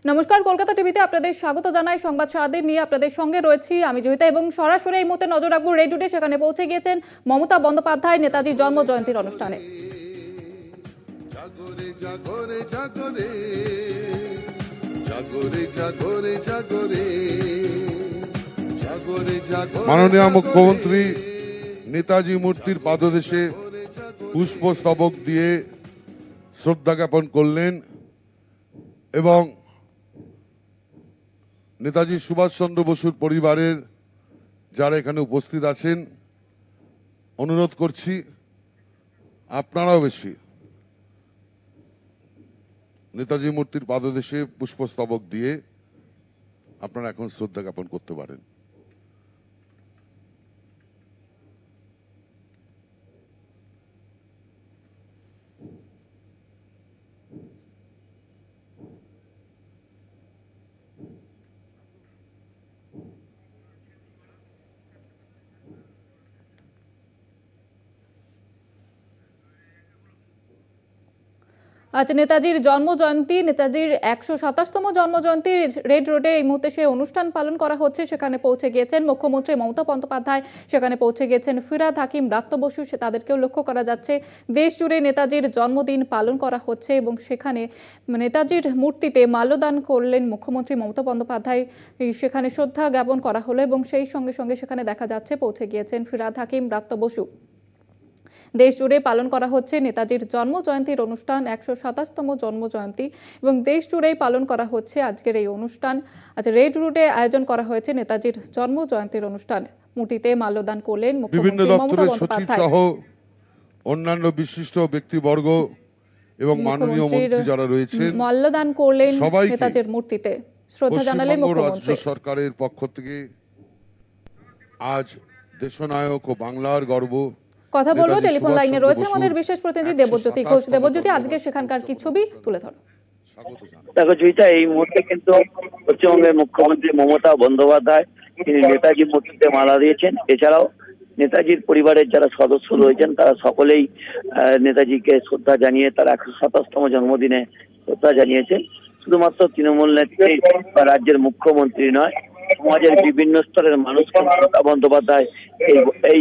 নমস্কার, কলকাতা টিভিতে আপনাদের স্বাগত জানাই। সংবাদ সারাদিন নিয়ে আপনাদের সঙ্গে রয়েছি আমি জয়িতা, এবং সরাসরি এই মুহূর্তে নজর রাখবো রেড রোডে। সেখানে পৌঁছে গিয়েছেন মমতা বন্দ্যোপাধ্যায় নেতাজির জন্ম জয়ন্তীর অনুষ্ঠানে। মাননীয় মুখ্যমন্ত্রী নেতাজি মূর্তির পাদদেশে পুষ্পস্তবক দিয়ে শ্রদ্ধা জ্ঞাপন করলেন এবং নেতাজি সুভাষচন্দ্র বসুর পরিবারের যারা এখানে উপস্থিত আছেন, অনুরোধ করছি আপনারাও বেশি নেতাজি মূর্তির পাদদেশে পুষ্পস্তবক দিয়ে আপনারা এখন শ্রদ্ধা জ্ঞাপন করতে পারেন। আজ নেতাজির জন্মজয়ন্তী, নেতাজির ১২৭তম জন্মজয়ন্তী রেড রোডে এই মুহূর্তে সে অনুষ্ঠান পালন করা হচ্ছে। সেখানে পৌঁছে গিয়েছেন মুখ্যমন্ত্রী মমতা বন্দ্যোপাধ্যায়, সেখানে পৌঁছে গিয়েছেন ফিরহাদ হাকিম, ব্রাত্য বসু, তাদেরকেও লক্ষ্য করা যাচ্ছে। দেশ জুড়ে নেতাজির জন্মদিন পালন করা হচ্ছে এবং সেখানে নেতাজির মূর্তিতে মাল্যদান করলেন মুখ্যমন্ত্রী মমতা বন্দ্যোপাধ্যায়। সেখানে শ্রদ্ধা জ্ঞাপন করা হলো এবং সেই সঙ্গে সঙ্গে সেখানে দেখা যাচ্ছে পৌঁছে গিয়েছেন ফিরহাদ হাকিম, ব্রাত্য বসু। দেশ জুড়ে পালন করা হচ্ছে নেতাজির জন্ম জয়ন্তীর অনুষ্ঠান, ১২৭তম জন্ম জয়ন্তী, এবং দেশ জুড়েই পালন করা হচ্ছে আজকের এই অনুষ্ঠান। আজ রেড রোডে আয়োজন করা হয়েছে নেতাজির জন্ম জয়ন্তীর অনুষ্ঠান। মূর্তিতে মাল্যদান করলেন বিভিন্ন মুখ্যমন্ত্রী মমতা দপ্তরের সচিব বন্দ্যোপাধ্যায় সহ অন্যান্য বিশিষ্ট ব্যক্তিবর্গ এবং মাননীয় মন্ত্রী যারা রয়েছেন মাল্যদান করলেন সবাইকে নেতাজির মূর্তিতে শ্রদ্ধা জানালেন মুখ্যমন্ত্রী। রাজ্য সরকারের পক্ষ থেকে আজ দেশনায়ক ও বাংলার গর্ব কথা বলবো, টেলিফোন লাইনে রয়েছে আমাদের বিশেষ প্রতিনিধি দেবজ্যোতি ঘোষ। দেবজ্যোতি, আজকে সেখানকার কি ছবি তুলে ধরো। দেখো জয়িতা, এই মুহূর্তে কিন্তু পশ্চিমবঙ্গের মুখ্যমন্ত্রী মমতা বন্দ্যোপাধ্যায় তিনি নেতাজি মূর্তিতে মালা দিয়েছেন। এছাড়াও নেতাজির পরিবারের যারা সদস্য রয়েছেন তারা সকলেই নেতাজিকে শ্রদ্ধা জানিয়ে তার ১২৭তম জন্মদিনে শ্রদ্ধা জানিয়েছেন। শুধুমাত্র তৃণমূল নেত্রী বা রাজ্যের মুখ্যমন্ত্রী নয়, সমাজের বিভিন্ন স্তরের মানুষকে মমতা বন্দ্যোপাধ্যায় এই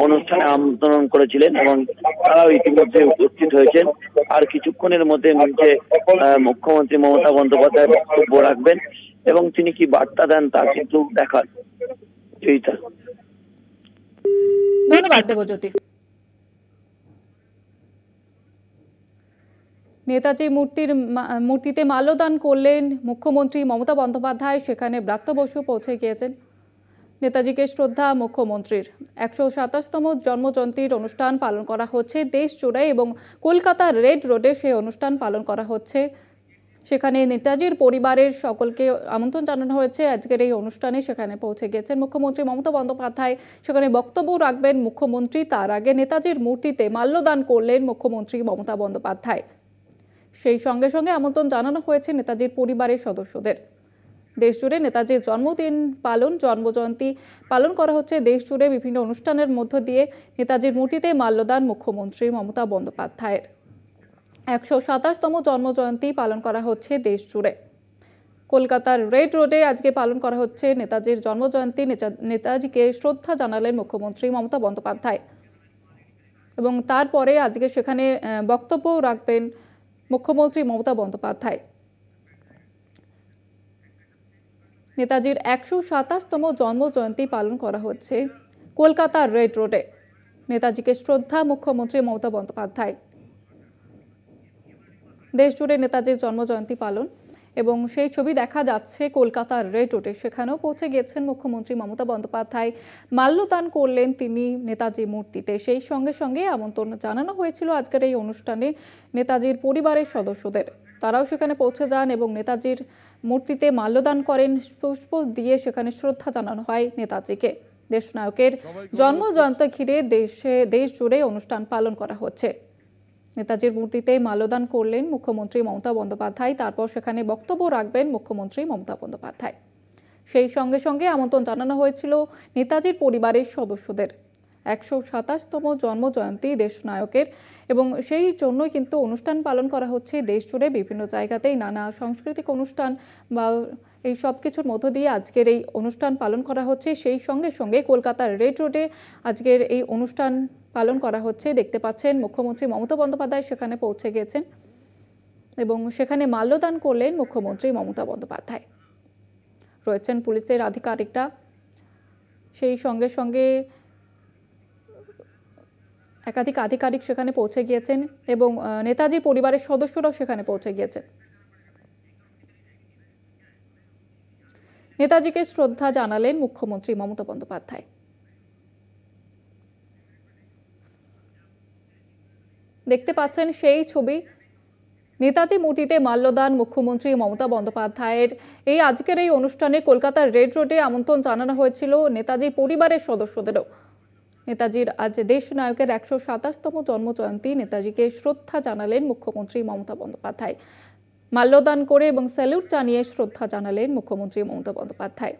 অনুষ্ঠানে আমন্ত্রণ করেছিলেন এবং তারাও ইতিমধ্যে উপস্থিত হয়েছেন। আর কিছুক্ষণের মধ্যে মঞ্চে মুখ্যমন্ত্রী মমতা বন্দ্যোপাধ্যায় বক্তব্য রাখবেন এবং তিনি কি বার্তা দেন তা কিন্তু দেখার। ধন্যবাদ দেবজ্যোতি। নেতাজি মূর্তিতে মাল্যদান করলেন মুখ্যমন্ত্রী মমতা বন্দ্যোপাধ্যায়, সেখানে ব্রাত্য বসু পৌঁছে গিয়েছেন। নেতাজিকে শ্রদ্ধা মুখ্যমন্ত্রীর। ১২৭তম জন্মজয়ন্তীর অনুষ্ঠান পালন করা হচ্ছে দেশ জুড়ে এবং কলকাতার রেড রোডে সেই অনুষ্ঠান পালন করা হচ্ছে। সেখানে নেতাজির পরিবারের সকলকে আমন্ত্রণ জানানো হয়েছে আজকের এই অনুষ্ঠানে। সেখানে পৌঁছে গিয়েছেন মুখ্যমন্ত্রী মমতা বন্দ্যোপাধ্যায়, সেখানে বক্তব্য রাখবেন মুখ্যমন্ত্রী। তার আগে নেতাজির মূর্তিতে মাল্যদান করলেন মুখ্যমন্ত্রী মমতা বন্দ্যোপাধ্যায়। সেই সঙ্গে সঙ্গে আমন্ত্রণ জানানো হয়েছে নেতাজির পরিবারের সদস্যদের। দেশ জুড়ে নেতাজির জন্মদিন পালন, জন্মজয়ন্তী পালন করা হচ্ছে দেশ জুড়ে বিভিন্ন অনুষ্ঠানের মধ্য দিয়ে। নেতাজির মূর্তিতে মাল্যদান মুখ্যমন্ত্রী মমতা বন্দ্যোপাধ্যায়ের। ১২৭তম জন্মজয়ন্তী পালন করা হচ্ছে দেশ জুড়ে। কলকাতার রেড রোডে আজকে পালন করা হচ্ছে নেতাজির জন্মজয়ন্তী। নেতাজিকে শ্রদ্ধা জানালেন মুখ্যমন্ত্রী মমতা বন্দ্যোপাধ্যায় এবং তারপরে আজকে সেখানে বক্তব্য রাখবেন মুখ্যমন্ত্রী মমতা বন্দ্যোপাধ্যায়। নেতাজির ১২৭তম জন্মজয়ন্তী পালন করা হচ্ছে কলকাতার রেড রোডে। নেতাজিকে শ্রদ্ধা মুখ্যমন্ত্রী মমতা বন্দ্যোপাধ্যায়। দেশ জুড়ে নেতাজির জন্মজয়ন্তী পালন এবং সেই ছবি দেখা যাচ্ছে কলকাতার রেড রোডে। সেখানেও পৌঁছে গিয়েছেন মুখ্যমন্ত্রী মমতা বন্দ্যোপাধ্যায়, মাল্যদান করলেন তিনি নেতাজি মূর্তিতে। সেই সঙ্গে সঙ্গে আমন্ত্রণ জানানো হয়েছিল আজকের এই অনুষ্ঠানে নেতাজির পরিবারের সদস্যদের। তারাও সেখানে পৌঁছে যান এবং নেতাজির মূর্তিতে মাল্যদান করেন, পুষ্প দিয়ে সেখানে শ্রদ্ধা জানানো হয় নেতাজিকে। দেশনায়কের জন্মজয়ন্তী ঘিরে দেশ জুড়ে অনুষ্ঠান পালন করা হচ্ছে। নেতাজির মূর্তিতে মাল্যদান করলেন মুখ্যমন্ত্রী মমতা বন্দ্যোপাধ্যায়, তারপর সেখানে বক্তব্য রাখবেন মুখ্যমন্ত্রী মমতা বন্দ্যোপাধ্যায়। সেই সঙ্গে সঙ্গে আমন্ত্রণ জানানো হয়েছিল নেতাজির পরিবারের সদস্যদের। 127তম জন্মজয়ন্তী দেশনায়কের, এবং সেই জন্যই কিন্তু অনুষ্ঠান পালন করা হচ্ছে দেশ জুড়ে বিভিন্ন জায়গাতেই। নানা সাংস্কৃতিক অনুষ্ঠান বা এই সব কিছুর মধ্য দিয়ে আজকের এই অনুষ্ঠান পালন করা হচ্ছে। সেই সঙ্গে সঙ্গে কলকাতার রেড রোডে আজকের এই অনুষ্ঠান পালন করা হচ্ছে। দেখতে পাচ্ছেন মুখ্যমন্ত্রী মমতা বন্দ্যোপাধ্যায় সেখানে পৌঁছে গিয়েছেন এবং সেখানে মাল্যদান করলেন মুখ্যমন্ত্রী মমতা বন্দ্যোপাধ্যায়। রয়েছেন পুলিশের আধিকারিকরা, সেই সঙ্গে সঙ্গে একাধিক আধিকারিক সেখানে পৌঁছে গিয়েছেন এবং নেতাজি পরিবারের সদস্যরাও সেখানে পৌঁছে গিয়েছেন। নেতাজিকে শ্রদ্ধা জানালেন মুখ্যমন্ত্রী মমতা বন্দ্যোপাধ্যায়। দেখতে পাচ্ছেন সেই ছবি, নেতাজি মূর্তিতে মাল্যদান মুখ্যমন্ত্রী মমতা বন্দ্যোপাধ্যায়ের। এই আজকের এই অনুষ্ঠানে কলকাতার রেড রোডে আমন্ত্রণ জানানো হয়েছিল নেতাজি পরিবারের সদস্যদেরও। নেতাজির আজ দেশ নায়কের 127তম জন্মজয়ন্তী, নেতাজিকে শ্রদ্ধা জানালেন মুখ্যমন্ত্রী মমতা বন্দ্যোপাধ্যায়। মাল্যদান করে এবং স্যালুট জানিয়ে শ্রদ্ধা জানালেন মুখ্যমন্ত্রী মমতা বন্দ্যোপাধ্যায়।